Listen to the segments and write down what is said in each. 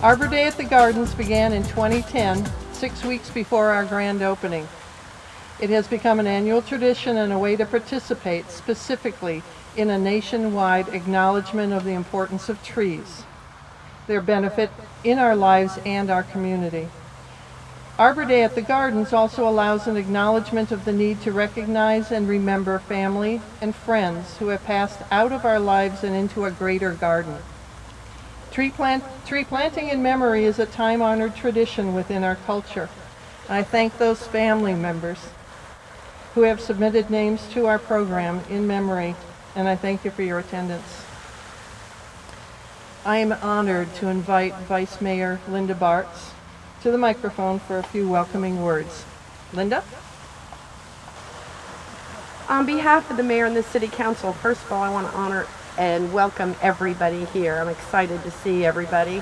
Arbor Day at the Gardens began in 2010, 6 weeks before our grand opening. It has become an annual tradition and a way to participate specifically in a nationwide acknowledgement of the importance of trees, their benefit in our lives and our community. Arbor Day at the Gardens also allows an acknowledgement of the need to recognize and remember family and friends who have passed out of our lives and into a greater garden. Tree planting in memory is a time-honored tradition within our culture. I thank those family members who have submitted names to our program in memory, and I thank you for your attendance. I am honored to invite Vice Mayor Linda Bartz to the microphone for a few welcoming words. Linda? On behalf of the mayor and the city council, first of all, I want to honor and welcome everybody here. I'm excited to see everybody,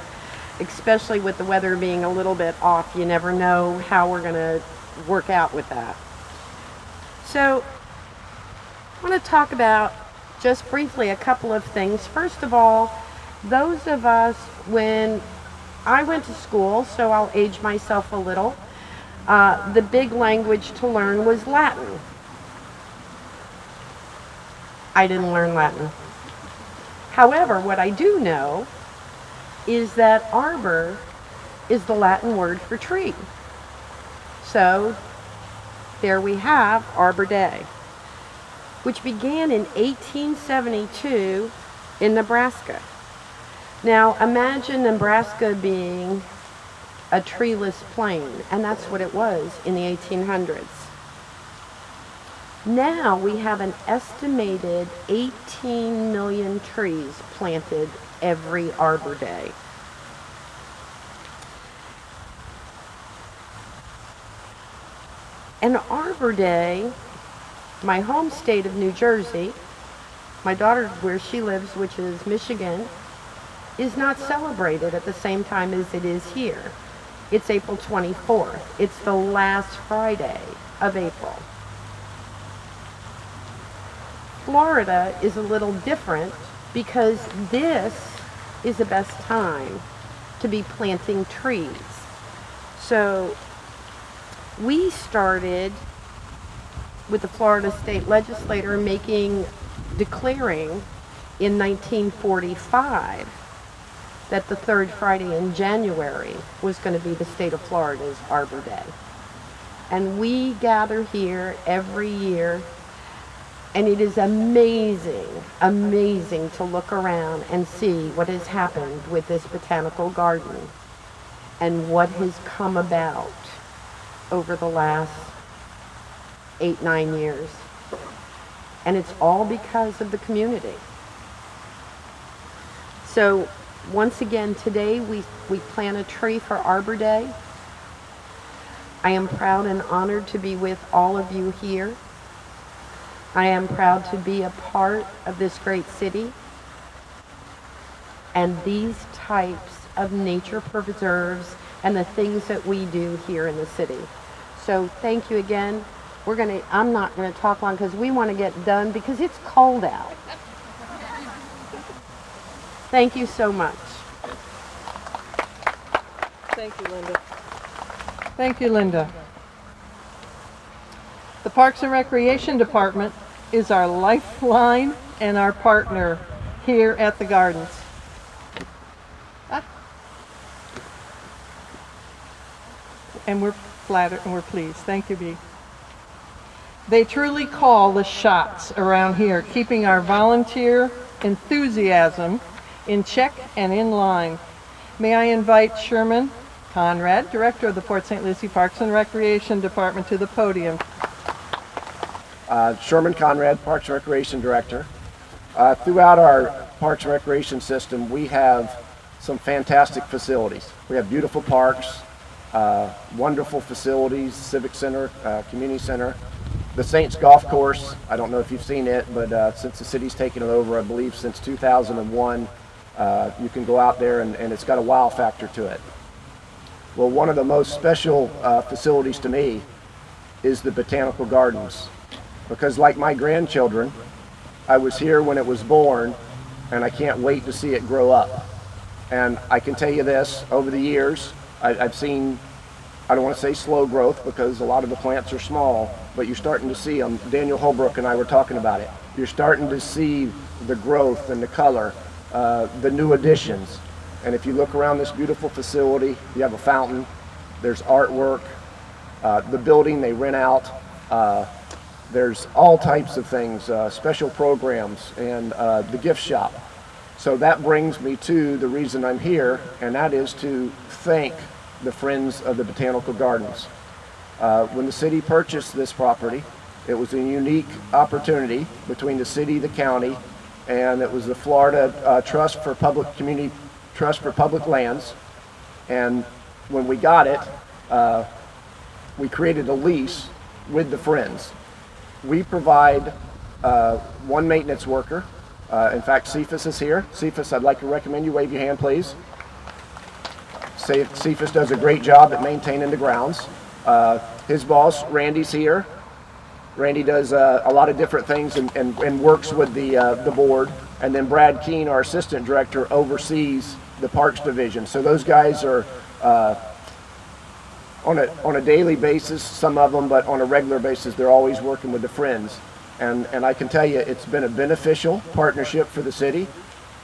especially with the weather being a little bit off. You never know how we're going to work out with that. So I want to talk about just briefly a couple of things. First of all, those of us, when I went to school, so I'll age myself a little, the big language to learn was Latin. I didn't learn Latin. However, what I do know is that arbor is the Latin word for tree. So there we have Arbor Day, which began in 1872 in Nebraska. Now imagine Nebraska being a treeless plain, and that's what it was in the 1800s. Now we have an estimated 18 million trees planted every Arbor Day. And Arbor Day, my home state of New Jersey, my daughter where she lives, which is Michigan, is not celebrated at the same time as it is here. It's April 24th. It's the last Friday of April. Florida is a little different because this is the best time to be planting trees. So we started with the Florida State Legislature declaring in 1945 that the third Friday in January was going to be the state of Florida's Arbor Day. And we gather here every year, and it is amazing, amazing to look around and see what has happened with this botanical garden and what has come about over the last 8-9 years. And it's all because of the community. So once again, today we plant a tree for Arbor Day. I am proud and honored to be with all of you here. I am proud to be a part of this great city and these types of nature preserves and the things that we do here in the city. So thank you again. I'm not going to talk long because we want to get done because it's cold out. Thank you so much. Thank you, Linda. Thank you, Linda. The Parks and Recreation Department is our lifeline and our partner here at the Gardens. And we're flattered and we're pleased. Thank you, Bee. They truly call the shots around here, keeping our volunteer enthusiasm in check and in line. May I invite Sherman Conrad, Director of the Port St. Lucie Parks and Recreation Department, to the podium. Sherman Conrad, Parks and Recreation Director. Throughout our Parks and Recreation system, we have some fantastic facilities. We have beautiful parks, wonderful facilities, Civic Center, Community Center. The Saints Golf Course, I don't know if you've seen it, but since the city's taken it over, I believe since 2001, you can go out there and it's got a wow factor to it. Well, one of the most special facilities to me is the Botanical Gardens, because like my grandchildren, I was here when it was born, and I can't wait to see it grow up. And I can tell you this, over the years, I've seen, I don't want to say slow growth because a lot of the plants are small, but you're starting to see them. Daniel Holbrook and I were talking about it. You're starting to see the growth and the color, the new additions. And if you look around this beautiful facility, you have a fountain, there's artwork, the building they rent out, there's all types of things, special programs, and the gift shop. So that brings me to the reason I'm here, and that is to thank the Friends of the Botanical Gardens. When the city purchased this property, it was a unique opportunity between the city, the county, and it was the Florida Trust for Public Lands. And when we got it, we created a lease with the Friends. We provide one maintenance worker. In fact, Cephas is here. Cephas, I'd like to recommend you wave your hand, please. Cephas does a great job at maintaining the grounds. His boss, Randy's here. Randy does a lot of different things and works with the board. And then Brad Keene, our assistant director, oversees the Parks Division. So those guys are on a daily basis, some of them, but on a regular basis, they're always working with the Friends. And I can tell you, it's been a beneficial partnership for the city.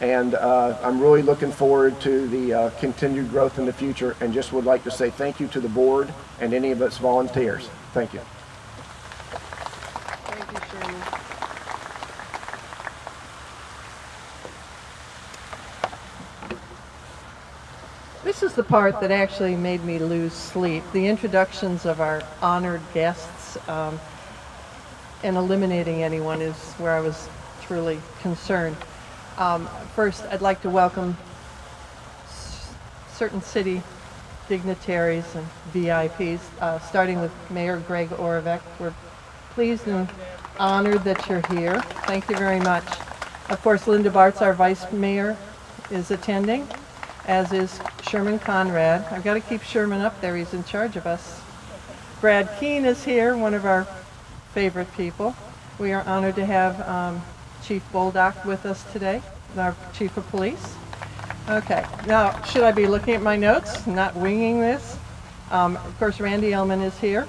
And I'm really looking forward to the continued growth in the future, and just would like to say thank you to the board and any of its volunteers. Thank you. Thank you, Sherman. This is the part that actually made me lose sleep. The introductions of our honored guests and eliminating anyone is where I was truly concerned. First, I'd like to welcome certain city dignitaries and VIPs, starting with Mayor Greg Oravec. We're pleased and honored that you're here. Thank you very much. Of course, Linda Bartz, our Vice Mayor, is attending, as is Sherman Conrad. I've got to keep Sherman up there. He's in charge of us. Brad Keene is here, one of our favorite people. We are honored to have Chief Boldock with us today, our Chief of Police. Okay, now should I be looking at my notes, not winging this? Of course, Randy Ellman is here.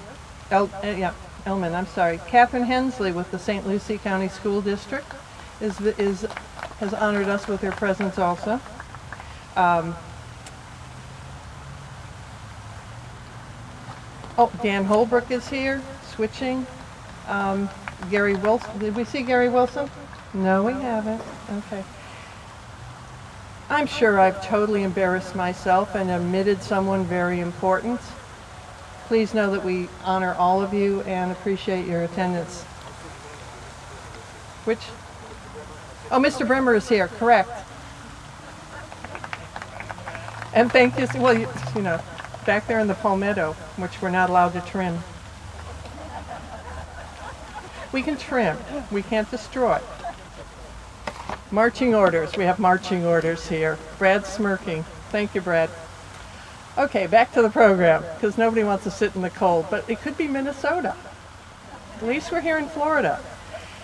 Ellman, I'm sorry. Catherine Hensley with the St. Lucie County School District has honored us with her presence also. Dan Holbrook is here, switching. Gary Wilson, did we see Gary Wilson? No, we haven't. Okay. I'm sure I've totally embarrassed myself and omitted someone very important. Please know that we honor all of you and appreciate your attendance. Which? Oh, Mr. Brimmer is here, correct. And thank you, well, you know, back there in the palmetto, which we're not allowed to trim. We can trim, we can't destroy. Marching orders, we have marching orders here. Brad's smirking. Thank you, Brad. Okay, back to the program, because nobody wants to sit in the cold, but it could be Minnesota. At least we're here in Florida.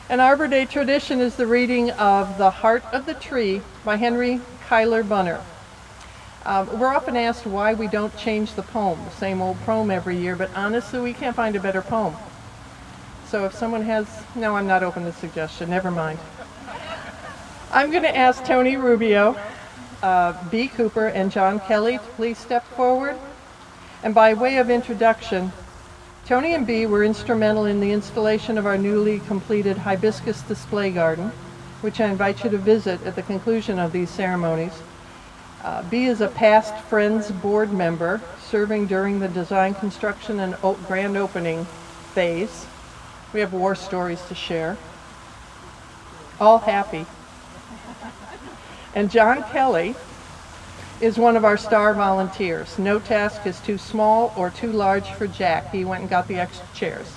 An Arbor Day tradition is the reading of The Heart of the Tree by Henry Kyler Bunner. We're often asked why we don't change the poem, the same old poem every year, but honestly, we can't find a better poem. So if someone has, no, I'm not open to suggestion, never mind. I'm going to ask Tony Rubio, B. Cooper, and John Kelly to please step forward. And by way of introduction, Tony and B were instrumental in the installation of our newly completed hibiscus display garden, which I invite you to visit at the conclusion of these ceremonies. B is a past Friends board member, serving during the design, construction, and grand opening phase. We have war stories to share. All happy. And John Kelly is one of our star volunteers. No task is too small or too large for Jack. He went and got the extra chairs.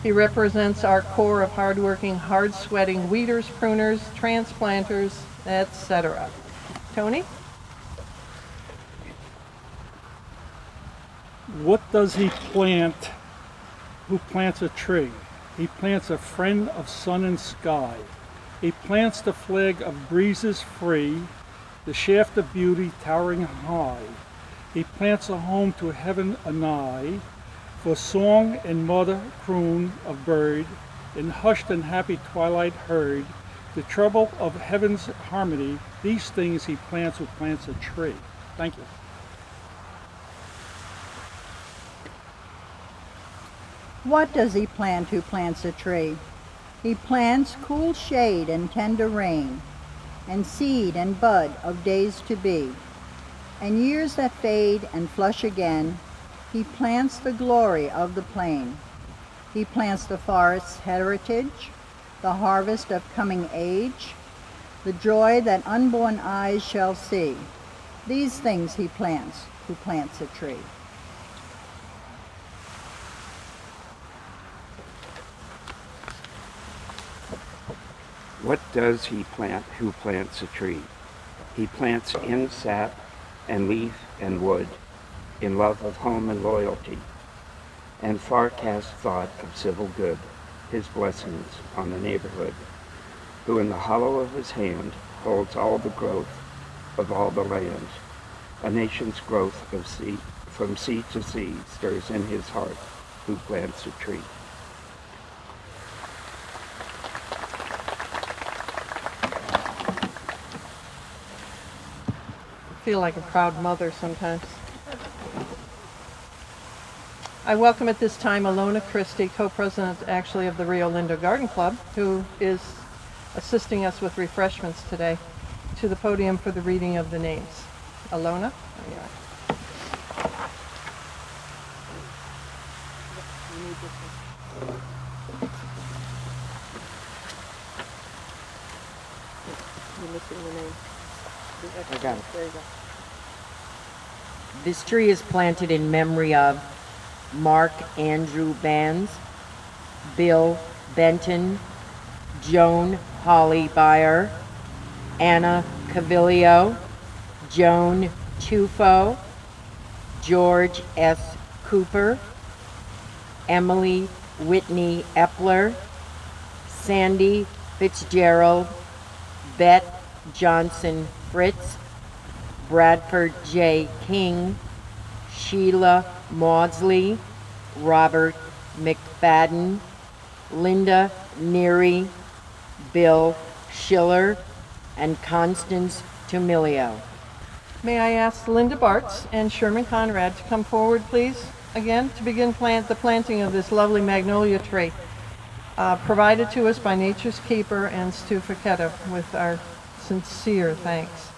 He represents our core of hardworking, hard-sweating weeders, pruners, transplanters, etc. Tony? What does he plant? Who plants a tree? He plants a friend of sun and sky. He plants the flag of breezes free. the shaft of beauty towering high. He plants a home to heaven anigh, for song and mother croon of bird, in hushed and happy twilight heard, the treble of heaven's harmony, these things he plants who plants a tree. Thank you. What does he plant who plants a tree? He plants cool shade and tender rain, and seed and bud of days to be. And years that fade and flush again, he plants the glory of the plain. He plants the forest's heritage, the harvest of coming age, the joy that unborn eyes shall see. These things he plants who plants a tree. What does he plant who plants a tree? He plants in sap and leaf and wood, in love of home and loyalty, and far cast thought of civil good, his blessings on the neighborhood, who in the hollow of his hand holds all the growth of all the land. A nation's growth of sea, from sea to sea stirs in his heart, who plants a tree. I feel like a proud mother sometimes. I welcome at this time Alona Christie, co-president actually of the Rio Linda Garden Club, who is assisting us with refreshments today, to the podium for the reading of the names. Alona? There you are. You're missing the name. I got it. There you go. This tree is planted in memory of Mark Andrew Bands, Bill Benton, Joan Holly Beyer, Anna Cavillo, Joan Tufo, George S. Cooper, Emily Whitney Epler, Sandy Fitzgerald, Bette Johnson Fritz, Bradford J. King, Sheila Maudsley, Robert McFadden, Linda Neary, Bill Schiller, and Constance Tumilio. May I ask Linda Bartz and Sherman Conrad to come forward, please, again, to begin the planting of this lovely magnolia tree, provided to us by Nature's Keeper and Stu Facchetta, with our sincere thanks.